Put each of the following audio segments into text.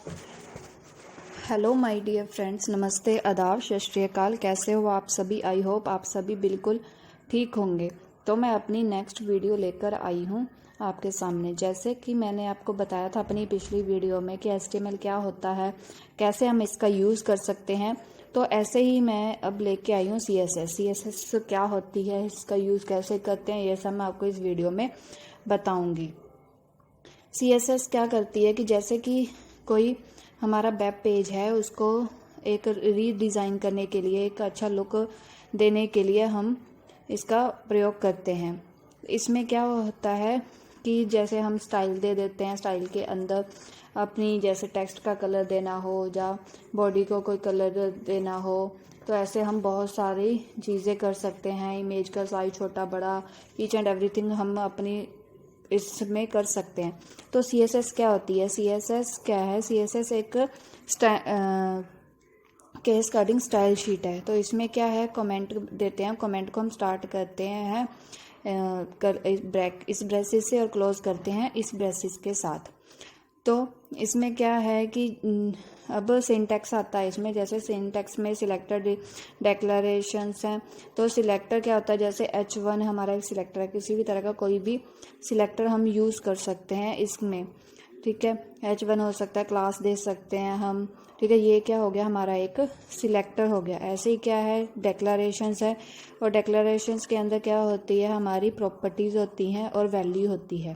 Hello my dear friends, नमस्ते, आदाब, सत श्री अकाल। कैसे हो आप सभी? आई होप आप सभी बिल्कुल ठीक होंगे। तो मैं अपनी नेक्स्ट वीडियो लेकर आई हूँ आपके सामने। जैसे कि मैंने आपको बताया था अपनी पिछली वीडियो में कि HTML क्या होता है, कैसे हम इसका यूज़ कर सकते हैं, तो ऐसे ही मैं अब लेके आई हूँ CSS क्या होती है, इसका यूज़ कैसे करते हैं, ये सब मैं आपको इस वीडियो में बताऊँगी। CSS क्या करती है कि जैसे कि कोई हमारा वेब पेज है, उसको एक रीडिज़ाइन करने के लिए, एक अच्छा लुक देने के लिए हम इसका प्रयोग करते हैं। इसमें क्या होता है कि जैसे हम स्टाइल दे देते हैं, स्टाइल के अंदर अपनी जैसे टेक्स्ट का कलर देना हो या बॉडी को कोई कलर देना हो, तो ऐसे हम बहुत सारी चीज़ें कर सकते हैं। इमेज का साइज छोटा बड़ा, ईच एंड एवरीथिंग हम अपनी इसमें कर सकते हैं। तो CSS क्या होती है? CSS क्या है? CSS एक केस कार्डिंग स्टाइल शीट है। तो इसमें क्या है, कमेंट देते हैं, कमेंट को हम स्टार्ट करते हैं इस ब्रेसिस से और क्लोज करते हैं इस ब्रेसिस के साथ। तो इसमें क्या है कि अब सिंटैक्स आता है इसमें। जैसे सिंटैक्स में सिलेक्टर डेक्लरेशंस हैं। तो सिलेक्टर क्या होता है, जैसे H1 हमारा एक सिलेक्टर है, किसी भी तरह का कोई भी सिलेक्टर हम यूज़ कर सकते हैं इसमें, ठीक है। H1 हो सकता है, क्लास दे सकते हैं हम, ठीक है। ये क्या हो गया, हमारा एक सिलेक्टर हो गया। ऐसे ही क्या है, डेक्लरेशंस है, और डेक्लरेशंस के अंदर क्या होती है, हमारी प्रॉपर्टीज़ होती हैं और वैल्यू होती है।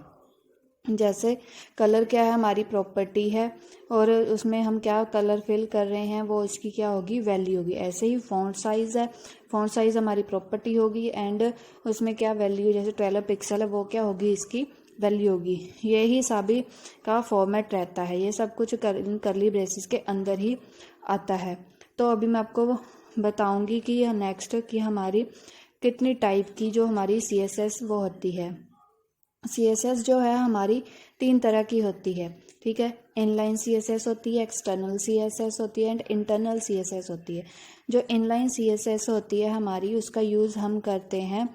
जैसे कलर क्या है, हमारी प्रॉपर्टी है, और उसमें हम क्या कलर फिल कर रहे हैं वो इसकी क्या होगी, वैल्यू होगी। ऐसे ही फॉन्ट साइज़ है, फॉन्ट साइज़ हमारी प्रॉपर्टी होगी, एंड उसमें क्या वैल्यू, जैसे 12 पिक्सल है, वो क्या होगी, इसकी वैल्यू होगी। यही सभी का फॉर्मेट रहता है। ये सब कुछ करली ब्रेसेस के अंदर ही आता है। तो अभी मैं आपको बताऊंगी कि यह नेक्स्ट कि हमारी कितनी टाइप की जो हमारी CSS वो होती है। CSS जो है हमारी 3 तरह की होती है, ठीक है। इनलाइन CSS होती है, एक्सटर्नल CSS होती है, एंड इंटरनल CSS होती है। जो इनलाइन CSS होती है हमारी, उसका यूज़ हम करते हैं,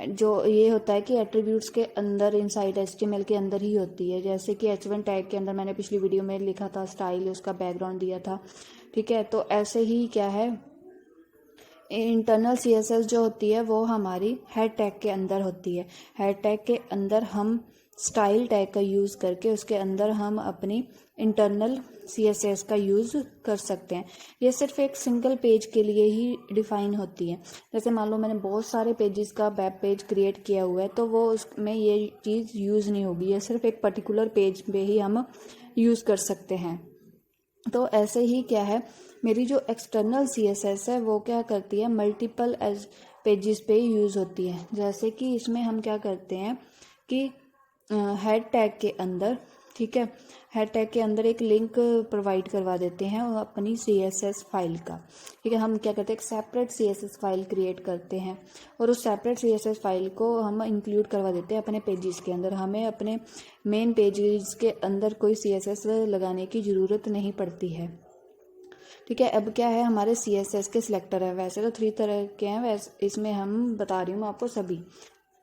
जो ये होता है कि एट्रीब्यूट्स के अंदर, इनसाइड HTML के अंदर ही होती है। जैसे कि H1 टैग के अंदर मैंने पिछली वीडियो में लिखा था स्टाइल, उसका बैकग्राउंड दिया था, ठीक है। तो ऐसे ही क्या है, इंटरनल CSS जो होती है वो हमारी हेड टैग के अंदर होती है। हेड टैग के अंदर हम स्टाइल टैग का यूज़ करके उसके अंदर हम अपनी इंटरनल CSS का यूज़ कर सकते हैं। ये सिर्फ एक सिंगल पेज के लिए ही डिफ़ाइन होती है। जैसे मान लो मैंने बहुत सारे पेजेस का वेब पेज क्रिएट किया हुआ है, तो वो उसमें ये चीज़ यूज़ नहीं होगी। ये सिर्फ एक पर्टिकुलर पेज पे ही हम यूज़ कर सकते हैं। तो ऐसे ही क्या है, मेरी जो एक्सटर्नल CSS है वो क्या करती है, मल्टीपल पेजेस पे यूज़ होती है। जैसे कि इसमें हम क्या करते हैं कि हेड टैग के अंदर, ठीक है, हेड टैग के अंदर एक लिंक प्रोवाइड करवा देते हैं अपनी CSS फाइल का, ठीक है। हम क्या करते हैं, एक सेपरेट CSS फाइल क्रिएट करते हैं, और उस सेपरेट CSS फाइल को हम इंक्लूड करवा देते हैं अपने पेजेस के अंदर। हमें अपने मेन पेजेस के अंदर कोई CSS लगाने की ज़रूरत नहीं पड़ती है, ठीक है। अब क्या है, हमारे CSS के सिलेक्टर है। वैसे तो 3 तरह के हैं, वैसे इसमें हम बता रही हूँ आपको सभी,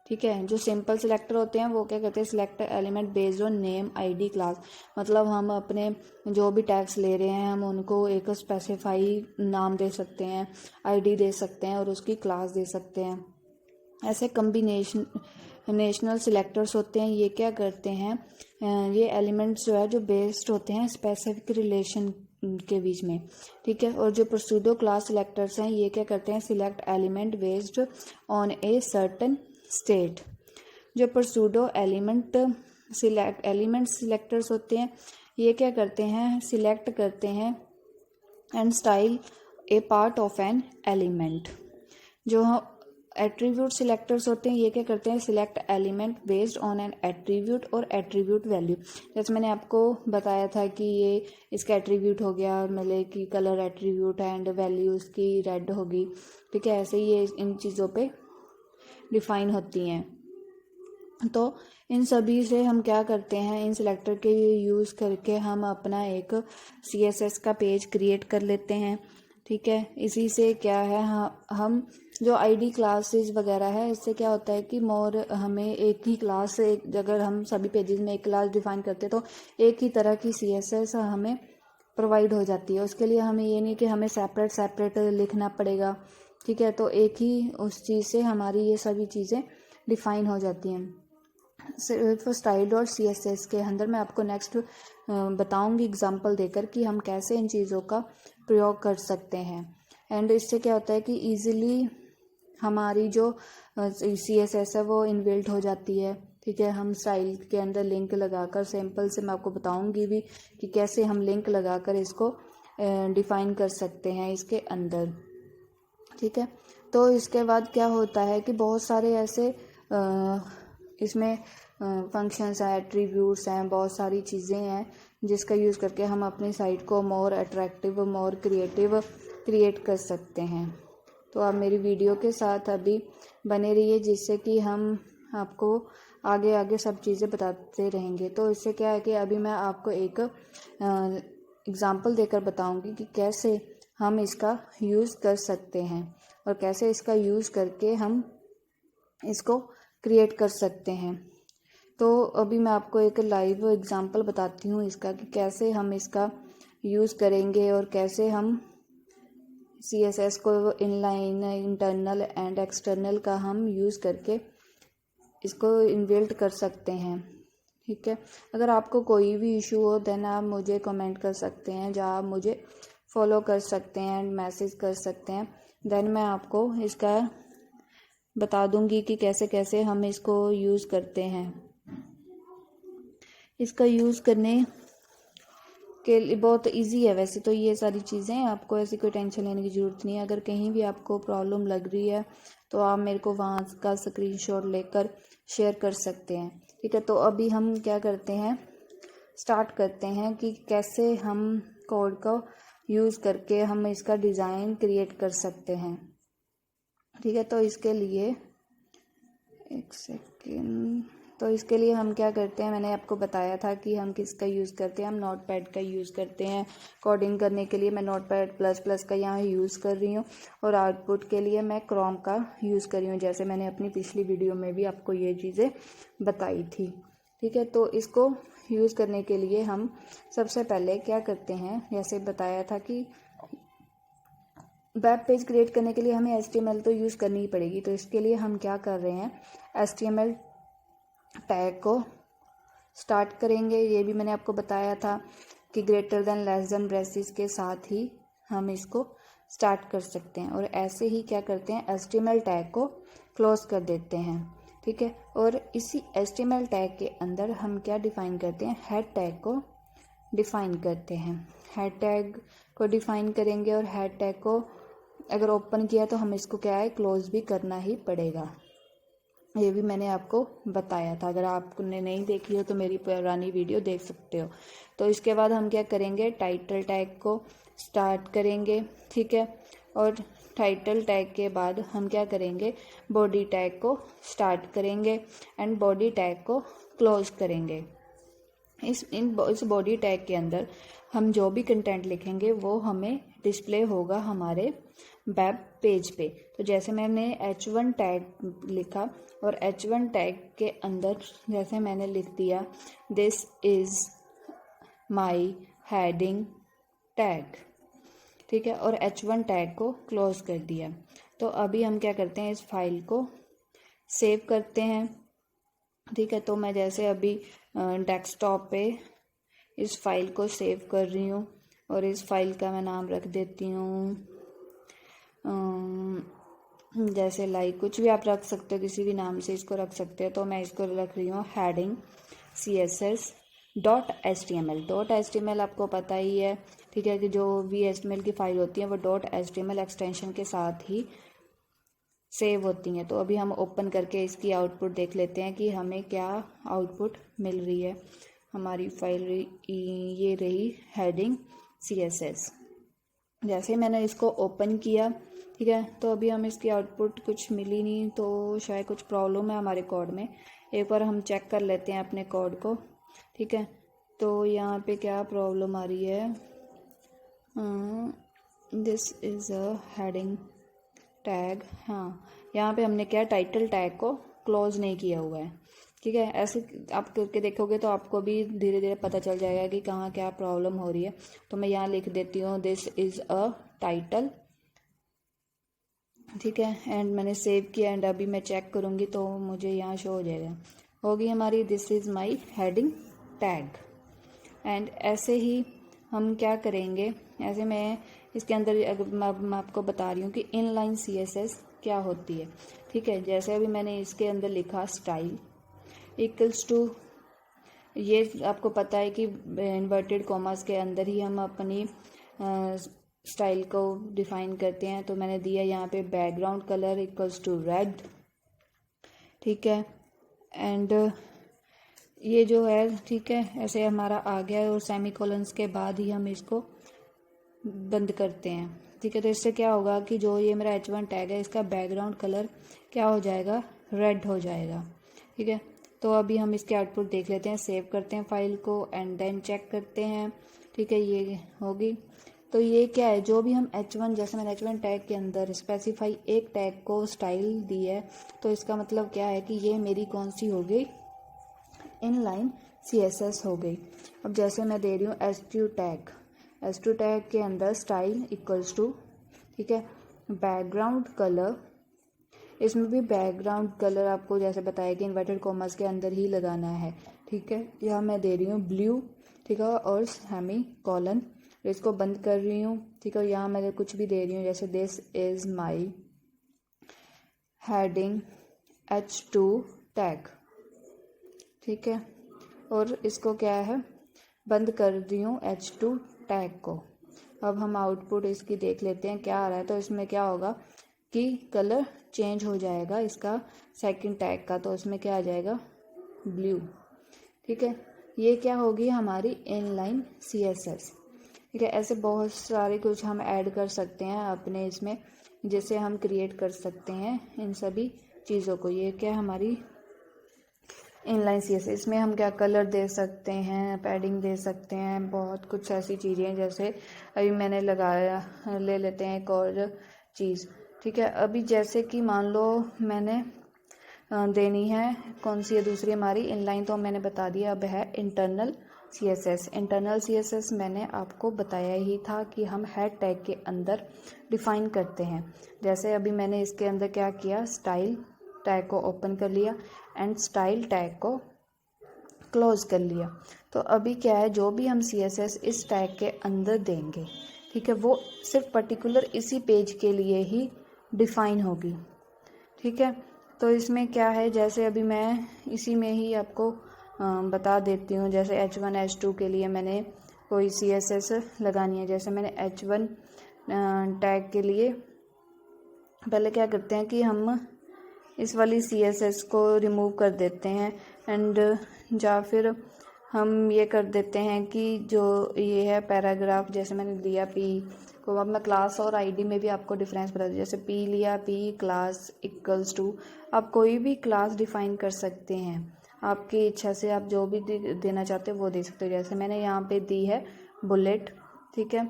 ठीक है। जो सिंपल सिलेक्टर होते हैं वो क्या करते हैं, select element based on name ID class. मतलब हम अपने जो भी टैग्स ले रहे हैं हम उनको एक स्पेसिफाई नाम दे सकते हैं, ID दे सकते हैं और उसकी क्लास दे सकते हैं। ऐसे नेशनल सिलेक्टर्स होते हैं। ये क्या करते हैं, ये एलिमेंट्स जो है जो बेस्ड होते हैं स्पेसिफिक रिलेशन के बीच में, ठीक है। और जो प्रोसीडो क्लास सिलेक्टर्स हैं, ये क्या करते हैं, select element based on a certain state. जो प्रोसीडो एलिमेंट सिलेक्टर्स होते हैं, ये क्या करते हैं, सिलेक्ट करते हैं and style A part of an element. जो एट्रीब्यूट सिलेक्टर्स होते हैं, ये क्या करते हैं, select element based on an attribute और एट्रीब्यूट वैल्यू। जैसे मैंने आपको बताया था कि ये इसका एट्रीब्यूट हो गया, मतलब कि कलर एट्रीब्यूट है, एंड वैल्यू उसकी रेड होगी, ठीक है। ऐसे ही ये इन चीज़ों पे डिफाइन होती हैं। तो इन सभी से हम क्या करते हैं, इन सिलेक्टर के यूज़ करके हम अपना एक CSS का पेज क्रिएट कर लेते हैं, ठीक है। इसी से क्या है, हम जो ID क्लासेस वगैरह है, इससे क्या होता है कि मोर हमें एक ही क्लास, अगर हम सभी पेजेस में एक क्लास डिफाइन करते हैं तो एक ही तरह की CSS हमें प्रोवाइड हो जाती है। उसके लिए हमें ये नहीं कि हमें सेपरेट लिखना पड़ेगा, ठीक है। तो एक ही उस चीज़ से हमारी ये सभी चीज़ें डिफ़ाइन हो जाती हैं। सिर्फ स्टाइल डॉट CSS के अंदर मैं आपको नेक्स्ट बताऊंगी एग्जांपल देकर कि हम कैसे इन चीज़ों का प्रयोग कर सकते हैं। एंड इससे क्या होता है कि इजीली हमारी जो CSS है वो इनबिल्ट हो जाती है, ठीक है। हम स्टाइल के अंदर लिंक लगाकर सिंपल से मैं आपको बताऊंगी भी कि कैसे हम लिंक लगाकर इसको डिफ़ाइन कर सकते हैं इसके अंदर, ठीक है। तो इसके बाद क्या होता है कि बहुत सारे ऐसे इसमें फंक्शंस हैं, एट्रीब्यूट्स हैं, बहुत सारी चीज़ें हैं जिसका यूज़ करके हम अपनी साइट को more attractive, more creative create कर सकते हैं। तो आप मेरी वीडियो के साथ अभी बने रहिए, जिससे कि हम आपको आगे आगे सब चीज़ें बताते रहेंगे। तो इससे क्या है कि अभी मैं आपको एक एग्ज़ाम्पल देकर बताऊंगी कि कैसे हम इसका यूज़ कर सकते हैं और कैसे इसका यूज़ करके हम इसको क्रिएट कर सकते हैं। तो अभी मैं आपको एक लाइव एग्ज़ाम्पल बताती हूँ इसका कि कैसे हम इसका यूज़ करेंगे और कैसे हम CSS को इनलाइन, इंटरनल एंड एक्सटर्नल का हम यूज़ करके इसको इनबिल्ट कर सकते हैं, ठीक है। अगर आपको कोई भी इशू हो देन आप मुझे कमेंट कर सकते हैं, जहाँ आप मुझे फॉलो कर सकते हैं एंड मैसेज कर सकते हैं। देन मैं आपको इसका बता दूंगी कि कैसे कैसे हम इसको यूज़ करते हैं। इसका यूज़ करने के लिए बहुत इजी है वैसे तो ये सारी चीज़ें, आपको ऐसी कोई टेंशन लेने की ज़रूरत नहीं है। अगर कहीं भी आपको प्रॉब्लम लग रही है तो आप मेरे को वहाँ का स्क्रीनशॉट लेकर शेयर कर सकते हैं, ठीक है। तो अभी हम क्या करते हैं, स्टार्ट करते हैं कि कैसे हम कोड को यूज़ करके हम इसका डिज़ाइन क्रिएट कर सकते हैं, ठीक है। तो इसके लिए एक सेकेंड, तो इसके लिए हम क्या करते हैं, मैंने आपको बताया था कि हम किसका यूज़ करते हैं, हम नोटपैड का यूज़ करते हैं कोडिंग करने के लिए। मैं नोटपैड प्लस का यहाँ यूज़ कर रही हूँ और आउटपुट के लिए मैं क्रोम का यूज़ कर रही हूँ, जैसे मैंने अपनी पिछली वीडियो में भी आपको ये चीज़ें बताई थी, ठीक है। तो इसको यूज़ करने के लिए हम सबसे पहले क्या करते हैं, जैसे बताया था कि वेब पेज क्रिएट करने के लिए हमें HTML तो यूज़ करनी ही पड़ेगी। तो इसके लिए हम क्या कर रहे हैं, HTML टैग को स्टार्ट करेंगे। ये भी मैंने आपको बताया था कि greater than less than braces के साथ ही हम इसको स्टार्ट कर सकते हैं। और ऐसे ही क्या करते हैं, HTML टैग को क्लोज कर देते हैं, ठीक है। और इसी HTML टैग के अंदर हम क्या डिफ़ाइन करते हैं, हेड टैग को डिफ़ाइन करते हैं। हेड टैग को डिफ़ाइन करेंगे और हेड टैग को अगर ओपन किया तो हम इसको क्या है, क्लोज भी करना ही पड़ेगा। ये भी मैंने आपको बताया था, अगर आपने नहीं देखी हो तो मेरी पुरानी वीडियो देख सकते हो। तो इसके बाद हम क्या करेंगे, टाइटल टैग को स्टार्ट करेंगे, ठीक है। और टाइटल टैग के बाद हम क्या करेंगे, बॉडी टैग को स्टार्ट करेंगे एंड बॉडी टैग को क्लोज करेंगे। इस बॉडी टैग के अंदर हम जो भी कंटेंट लिखेंगे वो हमें डिस्प्ले होगा हमारे वेब पेज पे। तो जैसे मैंने H1 टैग लिखा और H1 टैग के अंदर जैसे मैंने लिख दिया this is my heading tag, ठीक है, और H1 टैग को क्लोज कर दिया। तो अभी हम क्या करते हैं, इस फाइल को सेव करते हैं, ठीक है। तो मैं जैसे अभी डेस्कटॉप पे इस फाइल को सेव कर रही हूँ और इस फाइल का मैं नाम रख देती हूँ जैसे लाइक कुछ भी आप रख सकते हो, किसी भी नाम से इसको रख सकते हो। तो मैं इसको रख रही हूँ हेडिंग CSS.html। आपको पता ही है, ठीक है, कि जो HTML की फाइल होती है वो .html एक्सटेंशन के साथ ही सेव होती हैं। तो अभी हम ओपन करके इसकी आउटपुट देख लेते हैं कि हमें क्या आउटपुट मिल रही है। हमारी फाइल ये रही हेडिंग CSS। जैसे मैंने इसको ओपन किया, ठीक है, तो अभी हमें इसकी आउटपुट कुछ मिली नहीं, तो शायद कुछ प्रॉब्लम है हमारे कोड में। एक बार हम चेक कर लेते हैं अपने कोड को, ठीक है। तो यहाँ पे क्या प्रॉब्लम आ रही है, this is a heading tag. हाँ, यहाँ पे हमने क्या टाइटल टैग को क्लोज नहीं किया हुआ है, ठीक है। ऐसे आप करके देखोगे तो आपको भी धीरे धीरे पता चल जाएगा कि कहाँ क्या प्रॉब्लम हो रही है। तो मैं यहाँ लिख देती हूँ दिस इज़ अ टाइटल, ठीक है, एंड मैंने सेव किया एंड अभी मैं चेक करूँगी तो मुझे यहाँ शो हो जाएगा, होगी हमारी this is my heading tag. And ऐसे ही हम क्या करेंगे, ऐसे मैं इसके अंदर मैं आपको बता रही हूँ कि इनलाइन सीएसएस क्या होती है, ठीक है। जैसे अभी मैंने इसके अंदर लिखा स्टाइल इक्वल्स टू, ये आपको पता है कि इन्वर्टेड कॉमास के अंदर ही हम अपनी स्टाइल को डिफाइन करते हैं। तो मैंने दिया यहाँ पे background colour equals to red, ठीक है। एंड ये जो है, ठीक है, ऐसे हमारा आ गया है और सेमीकोलंस के बाद ही हम इसको बंद करते हैं, ठीक है। तो इससे क्या होगा कि जो ये मेरा H1 टैग है इसका बैकग्राउंड कलर क्या हो जाएगा, रेड हो जाएगा, ठीक है। तो अभी हम इसके आउटपुट देख लेते हैं, सेव करते हैं फाइल को एंड देन चेक करते हैं, ठीक है, ये होगी। तो ये क्या है, जो भी हम H1, जैसे मैंने H1 टैग के अंदर स्पेसिफाई एक टैग को स्टाइल दी है, तो इसका मतलब क्या है कि ये मेरी कौन सी हो गई, इनलाइन CSS हो गई। अब जैसे मैं दे रही हूँ H2 टैग के अंदर स्टाइल इक्वल्स टू, ठीक है, बैकग्राउंड कलर, इसमें भी बैकग्राउंड कलर आपको जैसे बताया कि इन्वर्टेड कॉमर्स के अंदर ही लगाना है, ठीक है। यहाँ मैं दे रही हूँ ब्लू, ठीक है, और सेमी कॉलन, इसको बंद कर रही हूँ, ठीक है। यहाँ मैं कुछ भी दे रही हूँ जैसे this is my heading H2 tag, ठीक है, और इसको क्या है, बंद कर दी हूँ H2 टैग को। अब हम आउटपुट इसकी देख लेते हैं क्या आ रहा है। तो इसमें क्या होगा कि कलर चेंज हो जाएगा इसका सेकंड टैग का, तो इसमें क्या आ जाएगा, ब्लू, ठीक है। ये क्या होगी हमारी इनलाइन CSS, ठीक है। ऐसे बहुत सारे कुछ हम ऐड कर सकते हैं अपने इसमें, जिसे हम क्रिएट कर सकते हैं इन सभी चीज़ों को। ये क्या हमारी इनलाइन CSS, इसमें हम क्या कलर दे सकते हैं, पैडिंग दे सकते हैं, बहुत कुछ ऐसी चीज़ें। जैसे अभी मैंने लगाया, ले लेते हैं एक और चीज़, ठीक है। अभी जैसे कि मान लो मैंने देनी है कौन सी है दूसरी हमारी इनलाइन, तो मैंने बता दिया। अब है इंटरनल CSS मैंने आपको बताया ही था कि हम हेड टैग के अंदर डिफाइन करते हैं। जैसे अभी मैंने इसके अंदर क्या किया, स्टाइल टैग को ओपन कर लिया एंड स्टाइल टैग को क्लोज कर लिया। तो अभी क्या है, जो भी हम CSS इस टैग के अंदर देंगे, ठीक है, वो सिर्फ पर्टिकुलर इसी पेज के लिए ही डिफाइन होगी, ठीक है। तो इसमें क्या है, जैसे अभी मैं इसी में ही आपको बता देती हूँ। जैसे H1 H2 के लिए मैंने कोई CSS लगानी है। जैसे मैंने H1 टैग के लिए पहले क्या करते हैं कि हम इस वाली CSS को रिमूव कर देते हैं एंड या फिर हम ये कर देते हैं कि जो ये है पैराग्राफ, जैसे मैंने लिया P को, अब मैं क्लास और ID में भी आपको डिफरेंस बता दूँ। जैसे P लिया, P क्लास इक्वल्स टू, आप कोई भी क्लास डिफाइन कर सकते हैं, आपकी इच्छा से आप जो भी देना चाहते हो वो दे सकते हो। जैसे मैंने यहाँ पे दी है बुलेट, ठीक है,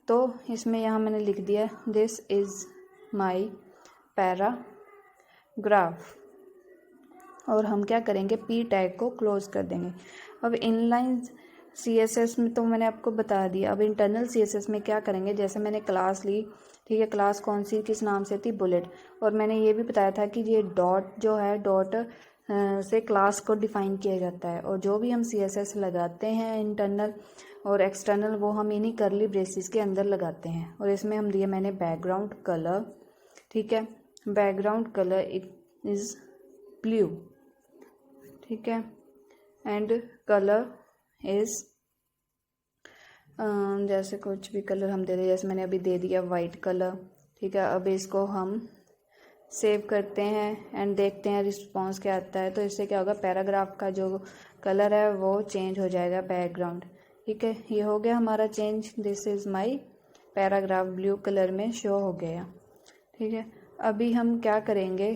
तो इसमें यहाँ मैंने लिख दिया दिस इज़ माई पैराग्राफ, और हम क्या करेंगे, P टैग को क्लोज कर देंगे। अब इनलाइन CSS में तो मैंने आपको बता दिया। अब इंटरनल CSS में क्या करेंगे, जैसे मैंने क्लास ली, ठीक है, क्लास कौन सी किस नाम से थी, बुलेट, और मैंने ये भी बताया था कि ये डॉट जो है, डॉट से क्लास को डिफाइन किया जाता है। और जो भी हम CSS लगाते हैं इंटरनल और एक्सटर्नल, वो हम इन्हीं करली ब्रेसेस के अंदर लगाते हैं। और इसमें हम दिए मैंने बैकग्राउंड कलर, ठीक है, बैकग्राउंड कलर इज़ ब्लू, ठीक है, एंड कलर इज़ जैसे कुछ भी कलर हम दे दें, जैसे मैंने अभी दे दिया वाइट कलर, ठीक है। अब इसको हम सेव करते हैं एंड देखते हैं रिस्पॉन्स क्या आता है। तो इससे क्या होगा, पैराग्राफ का जो कलर है वो चेंज हो जाएगा, बैकग्राउंड, ठीक है। ये हो गया हमारा change, this is my paragraph blue colour में शो हो गया, ठीक है। अभी हम क्या करेंगे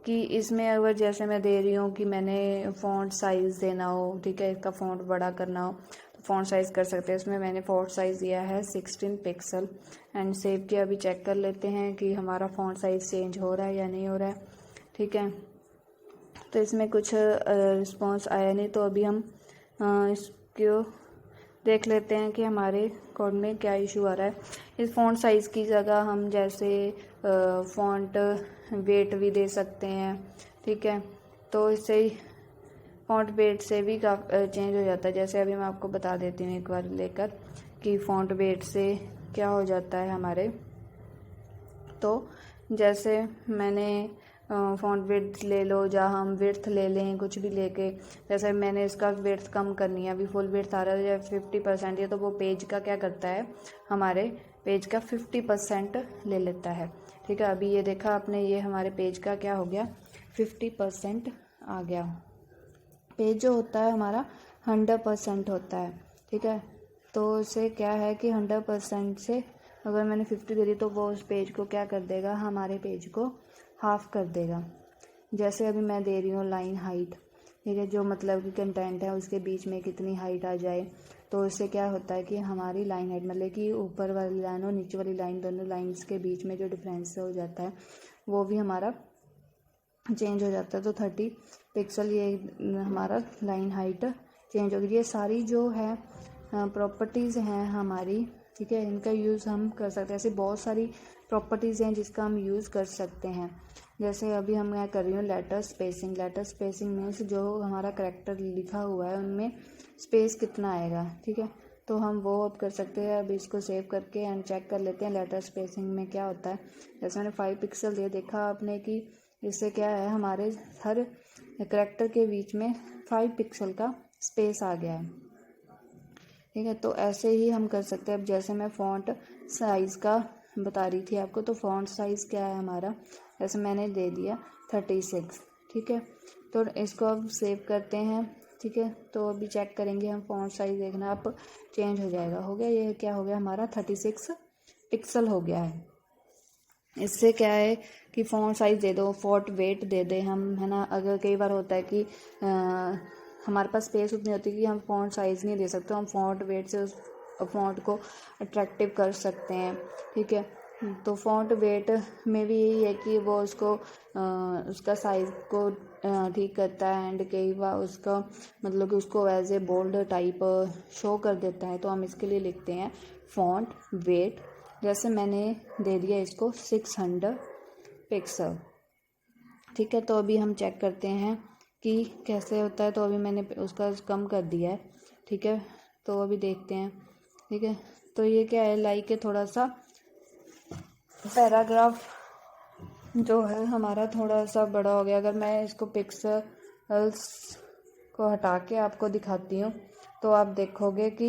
कि इसमें अगर जैसे मैं दे रही हूँ कि मैंने फ़ॉन्ट साइज़ देना हो, ठीक है, इसका फ़ॉन्ट बड़ा करना हो, तो फ़ॉन्ट साइज़ कर सकते हैं। इसमें मैंने फ़ॉन्ट साइज़ दिया है 16 पिक्सल एंड सेव किया। अभी चेक कर लेते हैं कि हमारा फ़ॉन्ट साइज़ चेंज हो रहा है या नहीं हो रहा है, ठीक है। तो इसमें कुछ रिस्पॉन्स आया नहीं, तो अभी हम इसको देख लेते हैं कि हमारे कोड में क्या इशू आ रहा है। इस फ़ॉन्ट साइज़ की जगह हम जैसे फ़ॉन्ट वेट भी दे सकते हैं, ठीक है। तो इससे ही फ़ॉन्ट वेट से भी चेंज हो जाता है। जैसे अभी मैं आपको बता देती हूँ एक बार लेकर कि फ़ॉन्ट वेट से क्या हो जाता है हमारे। तो जैसे मैंने फ़ॉन्ट विड्थ ले लो, जहाँ हम विड्थ ले लें कुछ भी लेके, जैसे मैंने इसका विड्थ कम करनी है, अभी फुल विड्थ आ रहा है या 50% है, तो वो पेज का क्या करता है, हमारे पेज का 50% ले लेता है, ठीक है। अभी ये देखा आपने, ये हमारे पेज का क्या हो गया, 50% आ गया। पेज जो होता है हमारा 100% होता है, ठीक है। तो इससे क्या है कि 100% से अगर मैंने 50 दे दी तो वो उस पेज को क्या कर देगा, हमारे पेज को हाफ कर देगा। जैसे अभी मैं दे रही हूँ लाइन हाइट, ठीक है, जो मतलब कि कंटेंट है उसके बीच में कितनी हाइट आ जाए, तो इससे क्या होता है कि हमारी लाइन हाइट मतलब कि ऊपर वाली लाइन और नीचे वाली लाइन, दोनों लाइन्स के बीच में जो डिफरेंस हो जाता है वो भी हमारा चेंज हो जाता है। तो 30 पिक्सल ये हमारा लाइन हाइट चेंज होगी। ये सारी जो है प्रॉपर्टीज़ हैं हमारी, ठीक है, इनका यूज़ हम कर सकते हैं। ऐसी बहुत सारी प्रॉपर्टीज़ हैं जिसका हम यूज़ कर सकते हैं। जैसे अभी हम क्या कर रही हूँ, letter spacing. Letter spacing means जो हमारा करैक्टर लिखा हुआ है उनमें स्पेस कितना आएगा, ठीक है। तो हम वो अब कर सकते हैं। अभी इसको सेव करके एंड चेक कर लेते हैं लेटर स्पेसिंग में क्या होता है। जैसे मैंने 5 पिक्सल दिया, देखा आपने कि इससे क्या है, हमारे हर करैक्टर के बीच में 5 पिक्सल का स्पेस आ गया है, ठीक है। तो ऐसे ही हम कर सकते हैं। अब जैसे मैं फ़ॉन्ट साइज़ का बता रही थी आपको, तो फ़ॉन्ट साइज़ क्या है हमारा, जैसे मैंने दे दिया 36, ठीक है। तो इसको अब सेव करते हैं, ठीक है। तो अभी चेक करेंगे हम फ़ॉन्ट साइज़, देखना आप चेंज हो जाएगा। हो गया, ये क्या हो गया हमारा 36 पिक्सल हो गया है। इससे क्या है कि फ़ॉन्ट साइज़ दे दो, फ़ॉन्ट वेट दे दें हम, है ना। अगर कई बार होता है कि हमारे पास स्पेस उतनी होती है कि हम फ़ॉन्ट साइज़ नहीं दे सकते, तो हम फ़ॉन्ट वेट से उस फ़ॉन्ट को अट्रैक्टिव कर सकते हैं, ठीक है। तो फ़ॉन्ट वेट में भी यही है कि वो उसको उसका साइज़ को ठीक करता है एंड कई बार उसका मतलब कि उसको as a bold type show कर देता है। तो हम इसके लिए लिखते हैं फ़ॉन्ट वेट, जैसे मैंने दे दिया इसको 600 पिक्सल, ठीक है। तो अभी हम चेक करते हैं कि कैसे होता है। तो अभी मैंने उसका कम कर दिया है, ठीक है। तो अभी देखते हैं, ठीक है। तो ये क्या है, लाइक है थोड़ा सा पैराग्राफ जो है हमारा थोड़ा सा बड़ा हो गया। अगर मैं इसको पिक्सल्स को हटा के आपको दिखाती हूँ तो आप देखोगे कि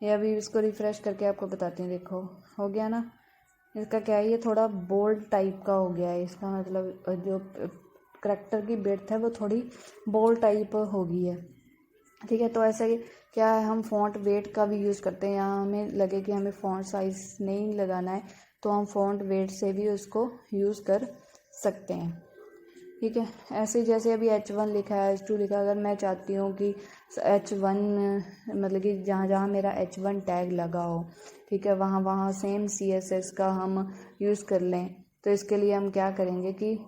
ये, अभी इसको रिफ़्रेश करके आपको बताती हूँ, देखो हो गया ना। इसका क्या है, ये थोड़ा बोल्ड टाइप का हो गया है। इसका मतलब जो करैक्टर की विड्थ है वो थोड़ी बोल्ड टाइप हो गई है, ठीक है। तो ऐसे क्या है, हम फ़ॉन्ट वेट का भी यूज़ करते हैं। यहाँ हमें लगे कि हमें फ़ॉन्ट साइज़ नहीं लगाना है तो हम फ़ॉन्ट वेट से भी उसको यूज़ कर सकते हैं, ठीक है। ऐसे जैसे अभी H1 लिखा है, H2 लिखा है, अगर मैं चाहती हूँ कि H1 मतलब कि जहाँ जहाँ मेरा H1 टैग लगा हो, ठीक है, वहाँ वहाँ सेम CSS का हम यूज़ कर लें, तो इसके लिए हम क्या करेंगे कि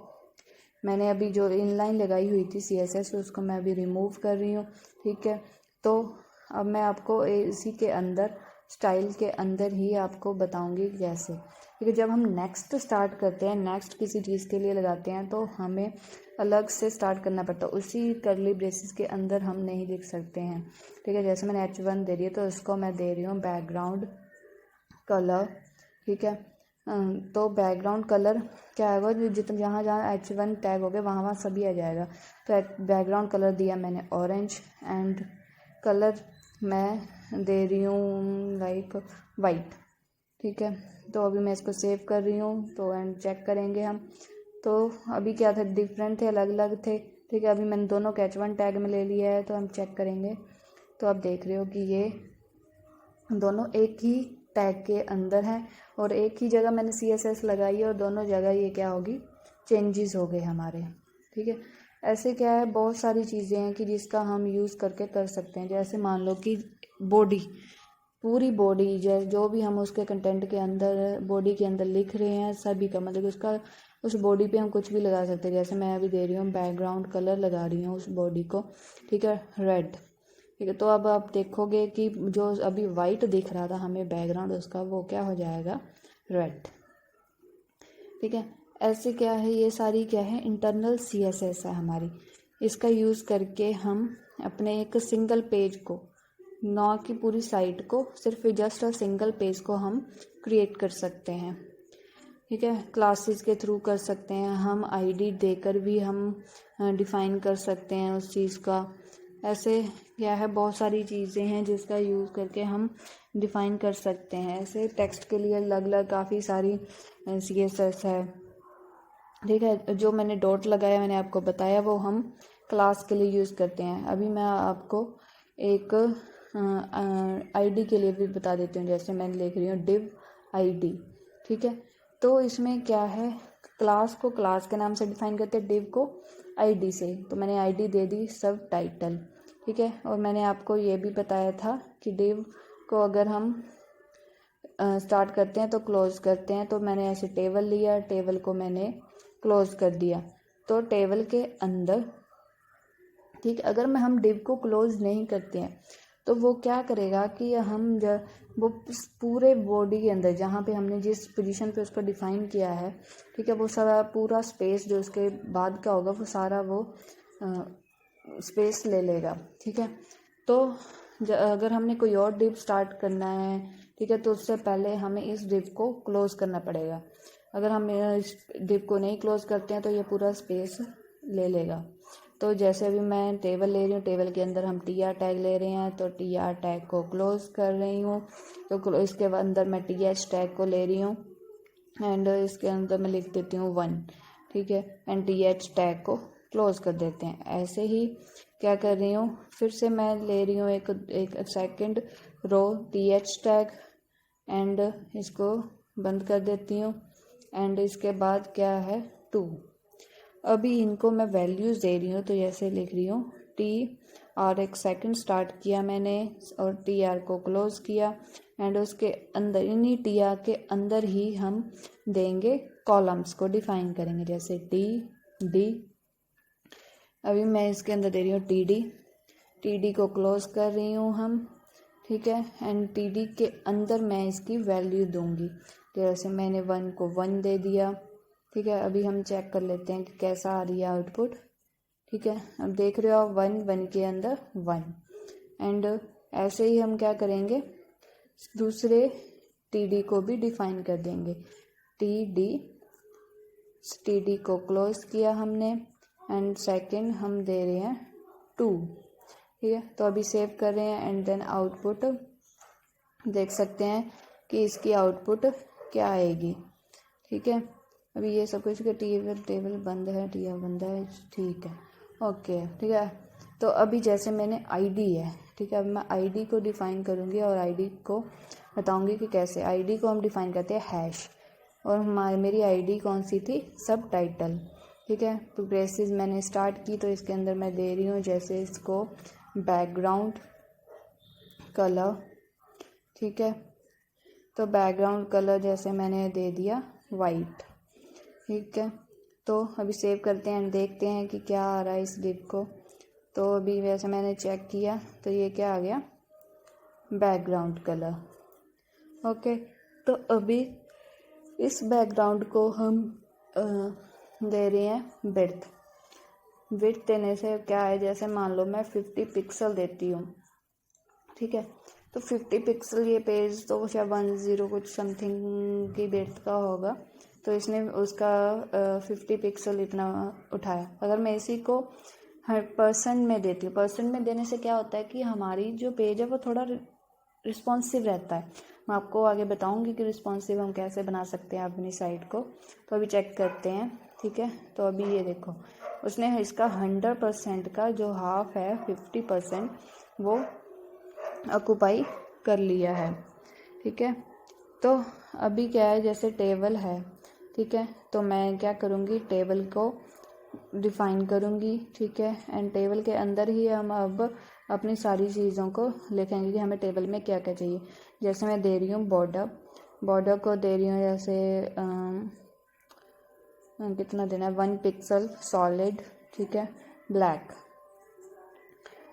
मैंने अभी जो इनलाइन लगाई हुई थी CSS उसको मैं अभी रिमूव कर रही हूँ, ठीक है। तो अब मैं आपको इसी के अंदर स्टाइल के अंदर ही आपको बताऊंगी कैसे, क्योंकि जब हम नेक्स्ट स्टार्ट करते हैं, नेक्स्ट किसी चीज़ के लिए लगाते हैं तो हमें अलग से स्टार्ट करना पड़ता है, उसी करली ब्रेसेस के अंदर हम नहीं लिख सकते हैं, ठीक है। जैसे मैंने H1 दे रही है तो इसको मैं दे रही हूँ बैकग्राउंड कलर, ठीक है। तो बैकग्राउंड कलर क्या आएगा, जो जितना जहाँ जहाँ H1 टैग हो गया वहाँ वहाँ सभी आ जाएगा। तो बैकग्राउंड कलर दिया मैंने ऑरेंज एंड कलर मैं दे रही हूँ लाइक वाइट, ठीक है। तो अभी मैं इसको सेव कर रही हूँ, तो एंड चेक करेंगे हम। तो अभी क्या था, डिफरेंट थे, अलग अलग थे, ठीक है। अभी मैंने दोनों को H1 टैग में ले लिया है, तो हम चेक करेंगे। तो आप देख रहे हो कि ये दोनों एक ही टैग के अंदर है और एक ही जगह मैंने CSS लगाई है और दोनों जगह ये क्या होगी, चेंजेस हो गए हमारे, ठीक है। ऐसे क्या है, बहुत सारी चीज़ें हैं कि जिसका हम यूज़ करके कर सकते हैं। जैसे मान लो कि बॉडी, पूरी बॉडी जो भी हम उसके कंटेंट के अंदर बॉडी के अंदर लिख रहे हैं, सभी का मतलब उसका उस बॉडी पे हम कुछ भी लगा सकते हैं। जैसे मैं अभी दे रही हूँ बैकग्राउंड कलर लगा रही हूँ उस बॉडी को, ठीक है, रेड, ठीक है। तो अब आप देखोगे कि जो अभी वाइट दिख रहा था हमें बैकग्राउंड उसका, वो क्या हो जाएगा, रेड, ठीक है। ऐसे क्या है, ये सारी क्या है, इंटरनल CSS है हमारी। इसका यूज़ करके हम अपने एक सिंगल पेज को, ना कि पूरी साइट को, सिर्फ जस्ट सिंगल पेज को हम क्रिएट कर सकते हैं, ठीक है। क्लासेस के थ्रू कर सकते हैं, हम आईडी देकर भी हम डिफ़ाइन कर सकते हैं उस चीज़ का। ऐसे क्या है, बहुत सारी चीज़ें हैं जिसका यूज़ करके हम डिफ़ाइन कर सकते हैं। ऐसे टेक्स्ट के लिए अलग अलग काफ़ी सारी CSS है, ठीक है। जो मैंने डॉट लगाया, मैंने आपको बताया, वो हम क्लास के लिए यूज़ करते हैं। अभी मैं आपको एक आईडी के लिए भी बता देती हूँ। जैसे मैं लिख रही हूँ div ID, ठीक है। तो इसमें क्या है, क्लास को क्लास के नाम से डिफाइन करते हैं, div को ID से। तो मैंने ID दे दी सब टाइटल, ठीक है। और मैंने आपको ये भी बताया था कि div को अगर हम स्टार्ट करते हैं तो क्लोज करते हैं। तो मैंने ऐसे टेबल लिया, टेबल को मैंने क्लोज कर दिया। तो टेबल के अंदर, ठीक, अगर हम div को क्लोज नहीं करते हैं तो वो क्या करेगा कि हम जब वो पूरे बॉडी के अंदर जहाँ पे हमने जिस पोजीशन पे उसको डिफाइन किया है, ठीक है, वो सारा पूरा स्पेस जो उसके बाद का होगा वो सारा वो स्पेस ले लेगा, ठीक है। तो अगर हमने कोई और div स्टार्ट करना है, ठीक है, तो उससे पहले हमें इस div को क्लोज करना पड़ेगा। अगर हम इस div को नहीं क्लोज करते हैं तो ये पूरा स्पेस ले लेगा। तो जैसे अभी मैं टेबल ले रही हूँ, टेबल के अंदर हम tr टैग ले रहे हैं, तो tr टैग को क्लोज कर रही हूँ। तो इसके अंदर मैं th टैग को ले रही हूँ एंड इसके अंदर मैं लिख देती हूँ 1, ठीक है, एंड th टैग को क्लोज कर देते हैं। ऐसे ही क्या कर रही हूँ, फिर से मैं ले रही हूँ एक second row th tag and इसको बंद कर देती हूँ एंड इसके बाद क्या है 2। अभी इनको मैं वैल्यूज़ दे रही हूँ, तो जैसे लिख रही हूँ tr, एक सेकंड स्टार्ट किया मैंने और tr को क्लोज किया एंड उसके अंदर, इन्हीं tr के अंदर ही हम देंगे कॉलम्स को डिफाइन करेंगे। जैसे td, अभी मैं इसके अंदर दे रही हूँ td को क्लोज कर रही हूँ हम, ठीक है, एंड td के अंदर मैं इसकी वैल्यू दूंगी। जैसे मैंने 1 को 1 दे दिया, ठीक है। अभी हम चेक कर लेते हैं कि कैसा आ रही है आउटपुट, ठीक है। अब देख रहे हो आप 1 के अंदर 1 एंड ऐसे ही हम क्या करेंगे, दूसरे td को भी डिफाइन कर देंगे। td को क्लोज किया हमने एंड सेकंड हम दे रहे हैं 2, ठीक है। तो अभी सेव कर रहे हैं एंड देन आउटपुट देख सकते हैं कि इसकी आउटपुट क्या आएगी, ठीक है। अभी ये सब कुछ टेबल बंद है, टीआर बंद है, ठीक है, ओके, ठीक है। तो अभी जैसे मैंने आईडी है, ठीक है, अब मैं आईडी को डिफाइन करूँगी और आईडी को बताऊँगी कि कैसे। आईडी को हम डिफाइन करते हैं हैश, और मेरी आईडी कौन सी थी, सब टाइटल, ठीक है। तो ब्रेसेस मैंने स्टार्ट की, तो इसके अंदर मैं दे रही हूँ जैसे इसको बैकग्राउंड कलर, ठीक है। तो बैकग्राउंड कलर जैसे मैंने दे दिया वाइट, ठीक है। तो अभी सेव करते हैं एंड देखते हैं कि क्या आ रहा है इस div को। तो अभी वैसे मैंने चेक किया तो ये क्या आ गया, बैकग्राउंड कलर, ओके। तो अभी इस बैकग्राउंड को हम दे रहे हैं विड्थ देने से क्या है, जैसे मान लो मैं 50 पिक्सल देती हूँ, ठीक है। तो 50 पिक्सल ये पेज तो शायद 10 कुछ समथिंग की विड्थ का होगा, तो इसने उसका 50 पिक्सल इतना उठाया। अगर मैं इसी को हर % में देती हूँ, % में देने से क्या होता है कि हमारी जो पेज है वो थोड़ा रिस्पॉन्सिव रहता है। मैं आपको आगे बताऊंगी कि रिस्पॉन्सिव हम कैसे बना सकते हैं अपनी साइट को। तो अभी चेक करते हैं, ठीक है। तो अभी ये देखो, उसने इसका 100% का जो हाफ है 50% वो ऑक्यूपाई कर लिया है, ठीक है। तो अभी क्या है, जैसे टेबल है, ठीक है, तो मैं क्या करूँगी, टेबल को डिफ़ाइन करूँगी, ठीक है, एंड टेबल के अंदर ही हम अब अपनी सारी चीज़ों को लिखेंगे कि हमें टेबल में क्या क्या चाहिए। जैसे मैं दे रही हूँ बॉर्डर को दे रही हूँ जैसे कितना देना है, 1 पिक्सल सॉलिड, ठीक है, ब्लैक।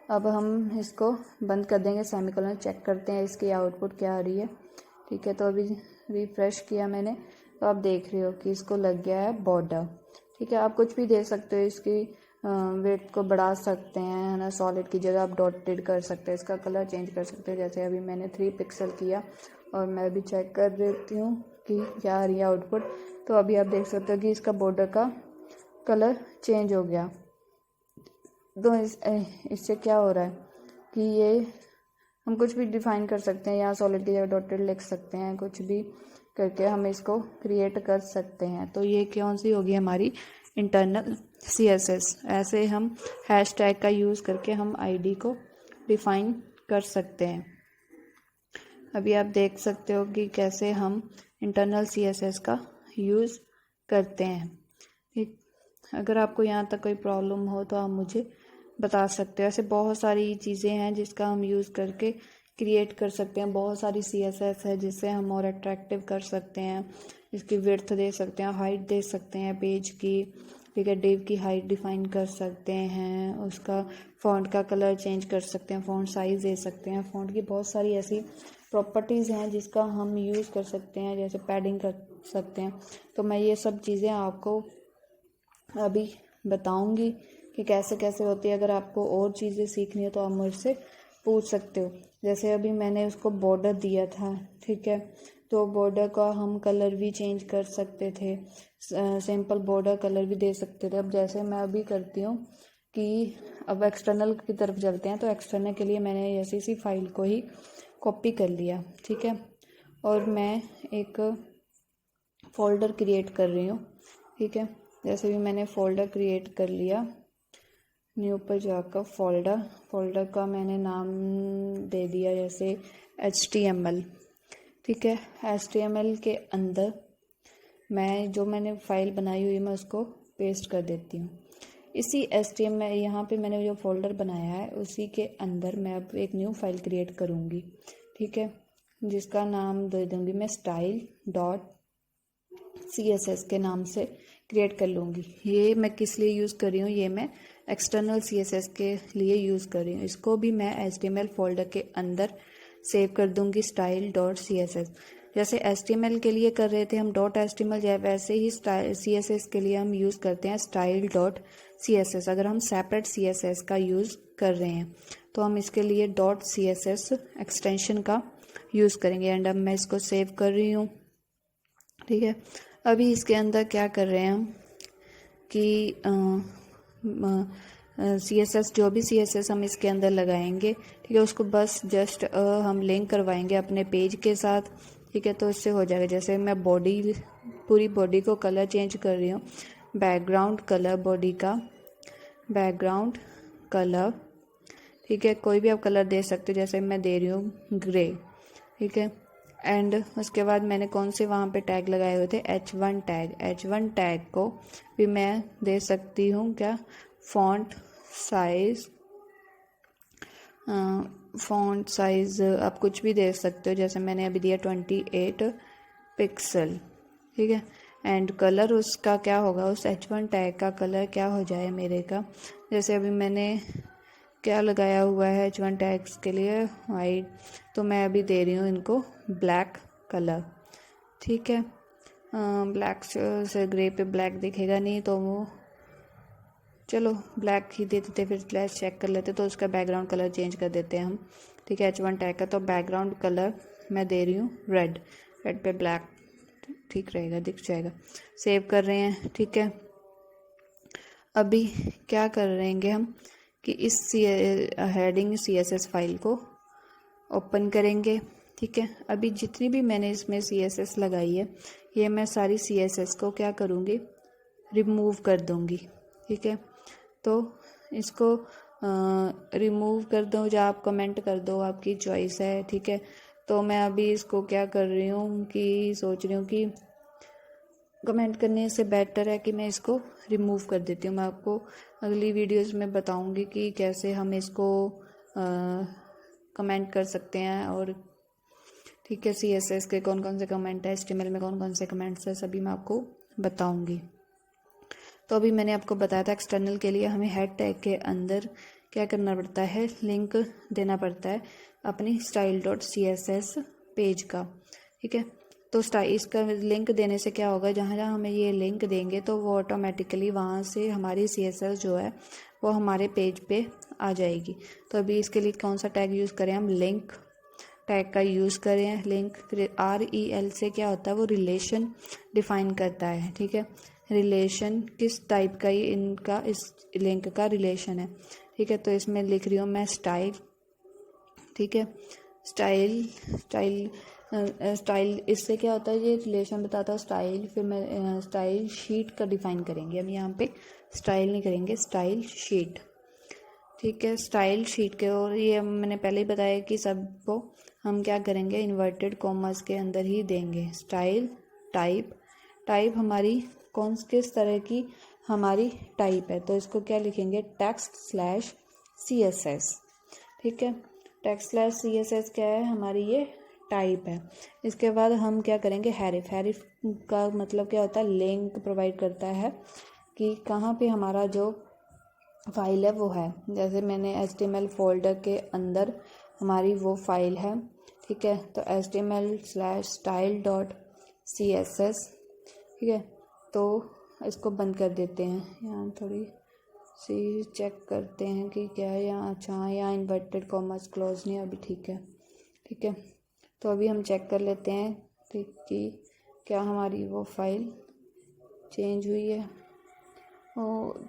अब हम इसको बंद कर देंगे, सेमीकोलन, चेक करते हैं इसकी आउटपुट क्या आ रही है। ठीक है, तो अभी रिफ्रेश किया मैंने, तो आप देख रहे हो कि इसको लग गया है बॉर्डर। ठीक है, आप कुछ भी दे सकते हो, इसकी वेट को बढ़ा सकते हैं, है ना, सॉलिड की जगह आप डॉटेड कर सकते हैं, इसका कलर चेंज कर सकते हैं। जैसे अभी मैंने 3 पिक्सल किया और मैं अभी चेक कर देती हूँ कि क्या आ रही है आउटपुट। तो अभी आप देख सकते हो कि इसका बॉर्डर का कलर चेंज हो गया। तो इससे क्या हो रहा है कि ये हम कुछ भी डिफाइन कर सकते हैं, यहाँ सॉलिड की जगह डॉटेड लिख सकते हैं, कुछ भी करके हम इसको क्रिएट कर सकते हैं। तो ये कौन सी होगी हमारी इंटरनल CSS। ऐसे हम हैशटैग का यूज़ करके हम आईडी को डिफाइन कर सकते हैं। अभी आप देख सकते हो कि कैसे हम इंटरनल CSS का यूज़ करते हैं। ठीक, अगर आपको यहाँ तक कोई प्रॉब्लम हो तो आप मुझे बता सकते हो। ऐसे बहुत सारी चीज़ें हैं जिसका हम यूज़ करके क्रिएट कर सकते हैं। बहुत सारी CSS है जिससे हम और अट्रैक्टिव कर सकते हैं। इसकी विड्थ दे सकते हैं, हाइट दे सकते हैं पेज की, ठीक है, डिव की हाइट डिफाइन कर सकते हैं, उसका फ़ॉन्ट का कलर चेंज कर सकते हैं, फ़ॉन्ट साइज़ दे सकते हैं। फ़ॉन्ट की बहुत सारी ऐसी प्रॉपर्टीज़ हैं जिसका हम यूज़ कर सकते हैं, जैसे पैडिंग कर सकते हैं। तो मैं ये सब चीज़ें आपको अभी बताऊंगी कि कैसे कैसे होती है। अगर आपको और चीज़ें सीखनी है तो आप मुझसे पूछ सकते हो। जैसे अभी मैंने उसको बॉर्डर दिया था, ठीक है, तो बॉर्डर का हम कलर भी चेंज कर सकते थे, सिंपल बॉर्डर कलर भी दे सकते थे। अब जैसे मैं अभी करती हूँ कि अब एक्सटर्नल की तरफ चलते हैं, तो एक्सटर्नल के लिए मैंने ऐसी फाइल को ही कॉपी कर लिया, ठीक है, और मैं एक फ़ोल्डर क्रिएट कर रही हूँ। ठीक है, जैसे भी मैंने फ़ोल्डर क्रिएट कर लिया, न्यू पर जाकर फ़ोल्डर का मैंने नाम दे दिया जैसे HTML। ठीक है, HTML के अंदर मैंने फ़ाइल बनाई हुई मैं उसको पेस्ट कर देती हूँ। इसी HTML यहाँ पे मैंने जो फ़ोल्डर बनाया है उसी के अंदर मैं अब एक न्यू फाइल क्रिएट करूँगी। ठीक है, जिसका नाम दे दूँगी मैं style.css के नाम से क्रिएट कर लूँगी। ये मैं किस लिए यूज़ कर रही हूँ, ये मैं एक्सटर्नल CSS के लिए यूज़ कर रही हूँ। इसको भी मैं HTML फोल्डर के अंदर सेव कर दूँगी style.css। जैसे HTML के लिए कर रहे थे हम .html, वैसे ही CSS के लिए हम यूज़ करते हैं style.css। अगर हम सेपरेट CSS का यूज़ कर रहे हैं तो हम इसके लिए .css एक्सटेंशन का यूज़ करेंगे। एंड अब मैं इसको सेव कर रही हूँ। ठीक है, अभी इसके अंदर क्या कर रहे हैं हम कि CSS, जो भी CSS हम इसके अंदर लगाएंगे, ठीक है, उसको बस जस्ट हम लिंक करवाएंगे अपने पेज के साथ। ठीक है, तो इससे हो जाएगा। जैसे मैं पूरी बॉडी को कलर चेंज कर रही हूँ, बैकग्राउंड कलर, बॉडी का बैकग्राउंड कलर, ठीक है, कोई भी आप कलर दे सकते हो, जैसे मैं दे रही हूँ ग्रे। ठीक है, एंड उसके बाद मैंने कौन से वहाँ पे टैग लगाए हुए थे, H1 टैग को भी मैं दे सकती हूँ क्या, फ़ॉन्ट साइज़ आप कुछ भी दे सकते हो। जैसे मैंने अभी दिया 28 पिक्सल। ठीक है, एंड कलर उसका क्या होगा, उस H1 टैग का कलर क्या हो जाए मेरे का, जैसे अभी मैंने क्या लगाया हुआ है H1 टैग्स के लिए वाइट, तो मैं अभी दे रही हूँ इनको ब्लैक कलर। ठीक है, ब्लैक से ग्रे पे ब्लैक दिखेगा नहीं, तो वो चलो ब्लैक ही दे देते, फिर फ्लैश चेक कर लेते, तो उसका बैकग्राउंड कलर चेंज कर देते हैं हम। ठीक है, H1 टैग का तो बैकग्राउंड कलर मैं दे रही हूँ रेड पे ब्लैक, ठीक रहेगा, दिख जाएगा। सेव कर रहे हैं। ठीक है, अभी क्या कर रहेंगे हम कि इस हेडिंग CSS फाइल को ओपन करेंगे। ठीक है, अभी जितनी भी मैंने इसमें CSS लगाई है, ये मैं सारी CSS को क्या करूँगी, रिमूव कर दूँगी। ठीक है, तो इसको रिमूव कर दो या आप कमेंट कर दो, आपकी चॉइस है। ठीक है, तो मैं अभी इसको क्या कर रही हूँ कि सोच रही हूँ कि कमेंट करने से बेटर है कि मैं इसको रिमूव कर देती हूँ। मैं आपको अगली वीडियोस में बताऊँगी कि कैसे हम इसको कमेंट कर सकते हैं। और ठीक है, CSS के कौन कौन से कमेंट है, HTML में कौन कौन से कमेंट्स है, सभी मैं आपको बताऊँगी। तो अभी मैंने आपको बताया था एक्सटर्नल के लिए हमें हेड टैग के अंदर क्या करना पड़ता है, लिंक देना पड़ता है अपनी style.css पेज का। ठीक है, तो इसका लिंक देने से क्या होगा, जहाँ जहाँ हमें ये लिंक देंगे तो वो ऑटोमेटिकली वहाँ से हमारी CSS जो है वो हमारे पेज पे आ जाएगी। तो अभी इसके लिए कौन सा टैग यूज़ करें हम, लिंक टैग का यूज़ करें। लिंक REL से क्या होता है, वो रिलेशन डिफाइन करता है। ठीक है, रिलेशन किस टाइप का ही इनका इस लिंक का रिलेशन है। ठीक है, तो इसमें लिख रही हूँ मैं स्टाइल। ठीक है, स्टाइल स्टाइल स्टाइल इससे क्या होता है, ये रिलेशन बताता है स्टाइल। फिर मैं स्टाइल शीट का डिफाइन करेंगे हम, यहाँ पे स्टाइल नहीं करेंगे, स्टाइल शीट। ठीक है, स्टाइल शीट के, और ये मैंने पहले ही बताया कि सबको हम क्या करेंगे, इन्वर्टेड कॉमर्स के अंदर ही देंगे। स्टाइल टाइप, टाइप हमारी किस तरह की हमारी टाइप है, तो इसको क्या लिखेंगे, text/CSS। ठीक है, text/CSS क्या है, हमारी ये टाइप है। इसके बाद हम क्या करेंगे, हैरिफ। हैरिफ का मतलब क्या होता है, लिंक प्रोवाइड करता है कि कहाँ पे हमारा जो फाइल है वो है। जैसे मैंने HTML फोल्डर के अंदर हमारी वो फाइल है। ठीक है, तो HTML/style.css। ठीक है, तो इसको बंद कर देते हैं। यहाँ थोड़ी सी चेक करते हैं कि क्या है यहाँ। अच्छा, यहाँ इन्वर्टेड कॉमर्स क्लोज नहीं, अभी ठीक है। ठीक है, तो अभी हम चेक कर लेते हैं कि क्या हमारी वो फाइल चेंज हुई है।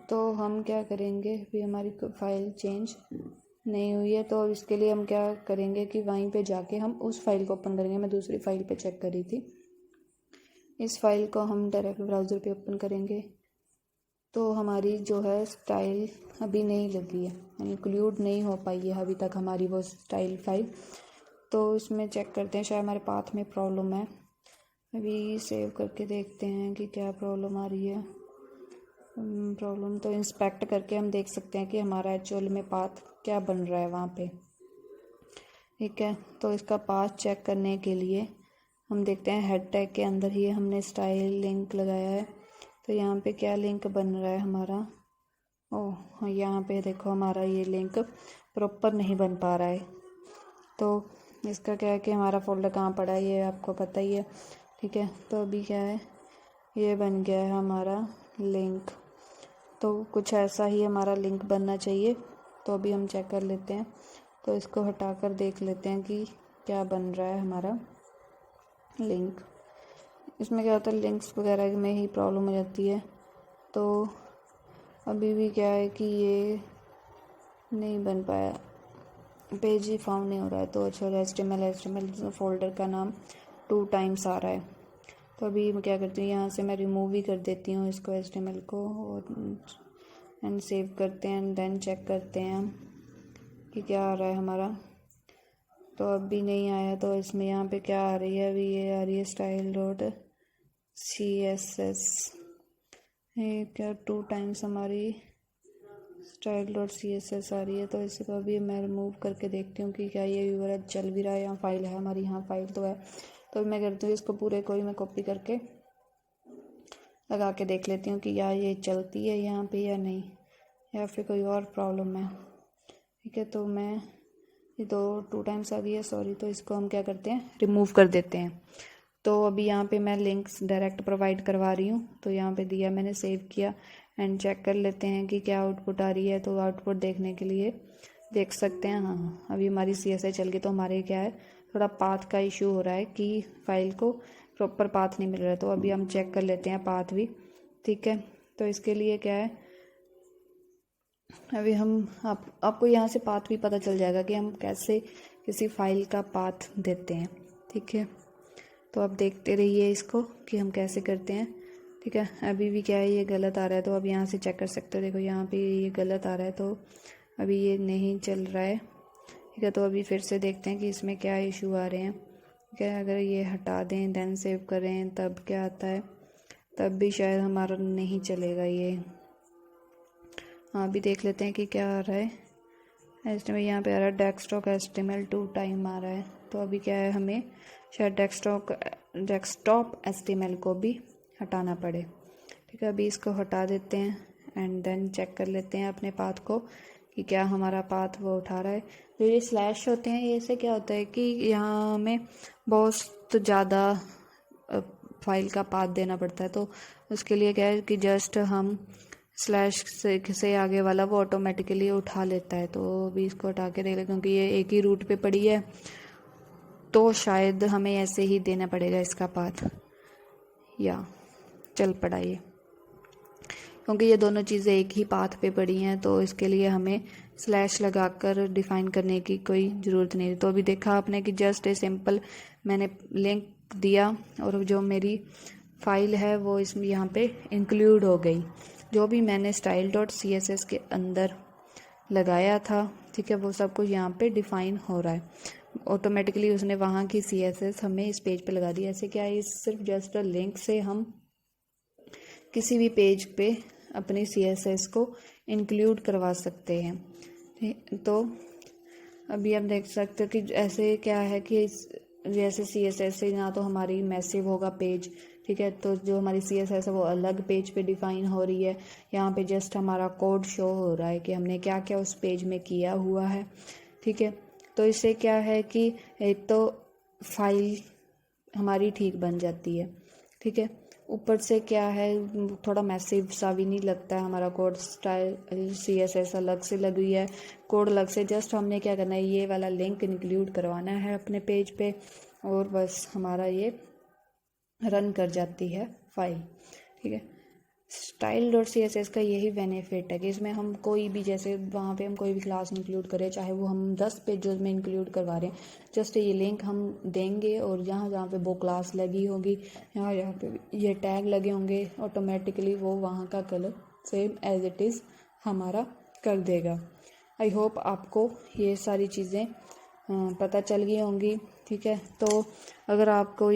तो हम क्या करेंगे, अभी हमारी फ़ाइल चेंज नहीं हुई है, तो इसके लिए हम क्या करेंगे कि वहीं पे जाके हम उस फाइल को ओपन करेंगे। मैं दूसरी फाइल पे चेक करी थी, इस फाइल को हम डायरेक्ट ब्राउज़र पे ओपन करेंगे तो हमारी जो है स्टाइल अभी नहीं लगी है, इंक्लूड नहीं हो पाई है अभी तक हमारी वो स्टाइल फाइल। तो इसमें चेक करते हैं, शायद हमारे पाथ में प्रॉब्लम है। अभी सेव करके देखते हैं कि क्या प्रॉब्लम आ रही है। प्रॉब्लम तो इंस्पेक्ट करके हम देख सकते हैं कि हमारा एक्चुअल में पाथ क्या बन रहा है वहाँ पे। ठीक है, तो इसका पाथ चेक करने के लिए हम देखते हैं हेड टैग के अंदर ही हमने स्टाइल लिंक लगाया है, तो यहाँ पे क्या लिंक बन रहा है हमारा। ओह, यहाँ पे देखो हमारा ये लिंक प्रॉपर नहीं बन पा रहा है। तो इसका क्या है कि हमारा फोल्डर कहाँ पड़ा है ये आपको पता ही है। ठीक है, तो अभी क्या है, ये बन गया है हमारा लिंक। तो कुछ ऐसा ही हमारा लिंक बनना चाहिए। तो अभी हम चेक कर लेते हैं, तो इसको हटाकर देख लेते हैं कि क्या बन रहा है हमारा लिंक। इसमें क्या होता है, लिंक्स वगैरह में ही प्रॉब्लम हो जाती है। तो अभी भी क्या है कि ये नहीं बन पाया, पेज ही फाउंड नहीं हो रहा है। तो अच्छा, HTML फोल्डर का नाम 2 टाइम्स आ रहा है। तो अभी मैं क्या करती हूँ, यहाँ से मैं रिमूव ही कर देती हूँ इसको HTML को, और एंड सेव करते हैं एंड देन चेक करते हैं हम कि क्या आ रहा है हमारा। तो अभी नहीं आया, तो इसमें यहाँ पे क्या आ रही है, अभी ये आ रही है style.css। ये क्या 2 टाइम्स हमारी style.css आ रही है। तो इसको अभी मैं रिमूव करके देखती हूँ कि क्या ये URL चल भी रहा है, यहाँ फाइल है हमारी, यहाँ फाइल तो है। तो मैं करती हूँ इसको पूरे को ही मैं कॉपी करके लगा के देख लेती हूँ कि यार ये चलती है यहाँ पे या नहीं, या फिर कोई और प्रॉब्लम है। ठीक है, तो मैं ये 2 टाइम्स आ गई है, सॉरी। तो इसको हम क्या करते हैं, रिमूव कर देते हैं। तो अभी यहाँ पे मैं लिंक्स डायरेक्ट प्रोवाइड करवा रही हूँ, तो यहाँ पे दिया मैंने, सेव किया एंड चेक कर लेते हैं कि क्या आउटपुट आ रही है। तो आउटपुट देखने के लिए देख सकते हैं, हाँ अभी हमारी CSS चल गई। तो हमारे क्या है, थोड़ा पाथ का इशू हो रहा है कि फाइल को प्रॉपर पाथ नहीं मिल रहा है। तो अभी हम चेक कर लेते हैं पाथ भी। ठीक है, तो इसके लिए क्या है, अभी हम आपको यहाँ से पाथ भी पता चल जाएगा कि हम कैसे किसी फाइल का पाथ देते हैं। ठीक है, तो आप देखते रहिए इसको कि हम कैसे करते हैं। ठीक है, अभी भी क्या है, ये गलत आ रहा है। तो अब यहाँ से चेक कर सकते हो, देखो यहाँ पे ये गलत आ रहा है, तो अभी ये नहीं चल रहा है। ठीक है, तो अभी फिर से देखते हैं कि इसमें क्या इशू आ रहे हैं। ठीक है, अगर ये हटा दें देन सेव करें तब क्या आता है, तब भी शायद हमारा नहीं चलेगा ये। हाँ, अभी देख लेते हैं कि क्या आ रहा है। HTML यहाँ पे आ रहा है डेस्कटॉप HTML 2 टाइम आ रहा है। तो अभी क्या है, हमें शायद डेस्कटॉप HTML को भी हटाना पड़े। ठीक है, अभी इसको हटा देते हैं एंड देन चेक कर लेते हैं अपने पाथ को कि क्या हमारा पाथ वो उठा रहा है। जो ये स्लैश होते हैं, ये से क्या होता है कि यहाँ हमें बहुत ज़्यादा फाइल का पाथ देना पड़ता है, तो उसके लिए क्या है कि जस्ट हम स्लैश से आगे वाला वो ऑटोमेटिकली उठा लेता है। तो अभी इसको हटा के देख लें, क्योंकि ये एक ही रूट पे पड़ी है तो शायद हमें ऐसे ही देना पड़ेगा इसका पाथ, या चल पड़ा ये, क्योंकि ये दोनों चीज़ें एक ही पाथ पे पड़ी हैं तो इसके लिए हमें स्लैश लगाकर डिफ़ाइन करने की कोई ज़रूरत नहीं। तो अभी देखा आपने कि जस्ट ए सिंपल मैंने लिंक दिया और जो मेरी फाइल है वो इसमें यहाँ पे इंक्लूड हो गई। जो भी मैंने style.css के अंदर लगाया था, ठीक है, वो सब कुछ यहाँ पे डिफ़ाइन हो रहा है ऑटोमेटिकली। उसने वहाँ की CSS हमें इस पेज पे लगा दी। ऐसे क्या है, सिर्फ जस्ट लिंक से हम किसी भी पेज पे अपनी CSS को इंक्लूड करवा सकते हैं। तो अभी आप देख सकते हो कि ऐसे क्या है कि जैसे CSS से ना तो हमारी मैसिव होगा पेज, ठीक है, तो जो हमारी CSS है वो अलग पेज पे डिफ़ाइन हो रही है। यहाँ पे जस्ट हमारा कोड शो हो रहा है कि हमने क्या क्या उस पेज में किया हुआ है, ठीक है। तो इससे क्या है कि एक तो फाइल हमारी ठीक बन जाती है, ठीक है, ऊपर से क्या है थोड़ा मैसिव सा भी नहीं लगता है हमारा कोड। CSS अलग से लगी है, कोड अलग से, जस्ट हमने क्या करना है, ये वाला लिंक इंक्लूड करवाना है अपने पेज पे और बस हमारा ये रन कर जाती है फाइल, ठीक है। style.css का यही बेनिफिट है कि इसमें हम कोई भी, जैसे वहाँ पे हम कोई भी क्लास इंक्लूड करें, चाहे वो हम 10 पेजेस में इंक्लूड करवा रहे हैं, जस्ट ये लिंक हम देंगे और जहाँ पे वो क्लास लगी होगी, यहाँ पे ये टैग लगे होंगे, ऑटोमेटिकली वो वहाँ का colour same as it is हमारा कर देगा। आई होप आपको ये सारी चीज़ें पता चल गई होंगी, ठीक है। तो अगर आपको